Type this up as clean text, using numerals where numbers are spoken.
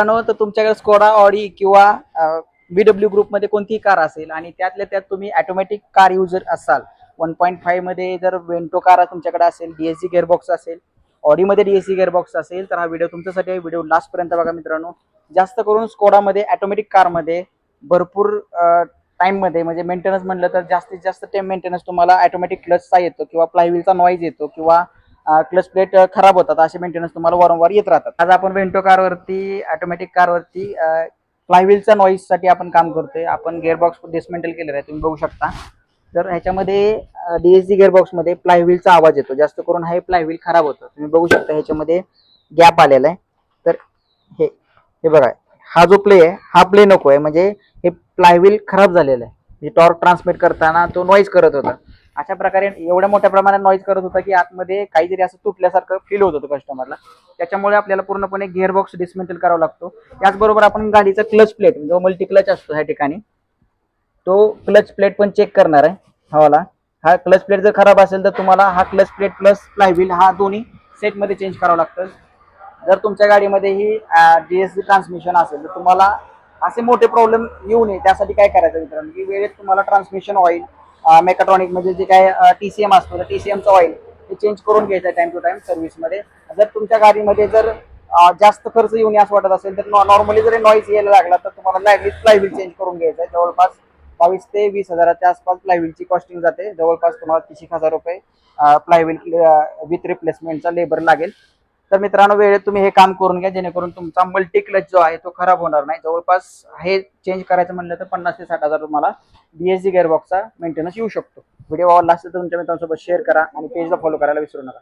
तर तुमच्याकडे Skoda, Audi किंवा VW ग्रुपमध्ये कोणतीही कार असेल आणि त्यातल्या त्यात तुम्ही ऑटोमॅटिक कार युजर असाल, 1.5 मध्ये जर वेंटो कार तुमच्याकडे असेल, DSG गिअरबॉक्स असेल, ऑडीमध्ये DSG गिअरबॉक्स असेल, तर हा व्हिडिओ तुमच्यासाठी आहे. व्हिडिओ लास्टपर्यंत बघा मित्रांनो. जास्त करून स्कोडामध्ये ऑटोमॅटिक कारमध्ये भरपूर टाईममध्ये म्हणजे मेंटेनन्स म्हणलं तर जास्तीत जास्त टाइम मेंटेनन्स तुम्हाला ऑटोमॅटिक क्लचचा येतो किंवा प्लायव्हीलचा नॉईज येतो किंवा क्लच प्लेट खराब होतात, असे मेंटेनन्स तुम्हाला वारंवार येत राहतात. आज आपण वेंटो कारवरती, ऑटोमॅटिक कारवरती फ्लायव्हीलच्या नॉईज साठी आपण काम करतोय. आपण गिअरबॉक्स डिसमेंटल केलेला आहे, तुम्ही बघू शकता. तर ह्याच्यामध्ये DSG गिअरबॉक्समध्ये फ्लायव्हीलचा आवाज येतो. जास्त करून हे फ्लायव्हील खराब होतं, तुम्ही बघू शकता. ह्याच्यामध्ये गॅप आलेला आहे. तर हे हे बघा, हा जो प्ले आहे हा प्ले नको आहे, म्हणजे हे फ्लायव्हील खराब झालेलं आहे. टॉर्क ट्रान्समिट करताना तो नॉईज करत होता. अशा प्रकारे एवढ्या मोठ्या प्रमाणात नॉईज करत होता की आतमध्ये काहीतरी असं तुटल्यासारखं फील होत होतं कस्टमरला. त्याच्यामुळे आपल्याला पूर्णपणे गिअरबॉक्स डिसमेंटल करावा लागतो. त्याचबरोबर आपण गाडीचा क्लच प्लेट, जो मल्टी क्लच असतो ह्या ठिकाणी, तो क्लच प्लेट पण चेक करणार आहे. हा क्लच प्लेट जर खराब असेल तर तुम्हाला हा क्लच प्लेट प्लस फ्लायव्हील हा दोन्ही सेटमध्ये चेंज करावं लागतं. जर तुमच्या गाडीमध्ये ही DSG ट्रान्समिशन असेल तर तुम्हाला असे मोठे प्रॉब्लेम येऊ नये त्यासाठी काय करायचं मित्रांनो, की वेळेत तुम्हाला ट्रान्समिशन ऑइल, मेकाट्रॉनिक म्हणजे जे काय TCM असतो तर TCMचं ऑइल हे चेंज करून घ्यायचं टाइम टू टाइम सर्व्हिसमध्ये. जर तुमच्या गाडीमध्ये जर जास्त खर्च येऊ नये असं वाटत असेल तर नॉर्मली जरी नॉईज यायला लागला तर तुम्हाला फ्लायव्हील चेंज करून घ्यायचं आहे. जवळपास 22 ते 20 हजाराच्या आसपास फ्लायव्हीलची कॉस्टिंग जाते. जवळपास तुम्हाला 30,000 रुपये फ्लायव्हील विथ रिप्लेसमेंटचा लेबर लागेल. तर मित्रांनो, वेळेत तुम्ही हे काम करून घ्या, जेणेकरून तुमचा मल्टी क्लच जो आहे तो खराब होणार नाही. जवळपास हे चेंज करायचं म्हणलं तर 50 ते 60,000 तुम्हाला DSG गिअरबॉक्सचा मेंटेनन्स येऊ शकतो. व्हिडिओ आवडला असेल तर तुमच्या मित्रांसोबत शेअर करा आणि पेजला फॉलो करायला विसरू नका.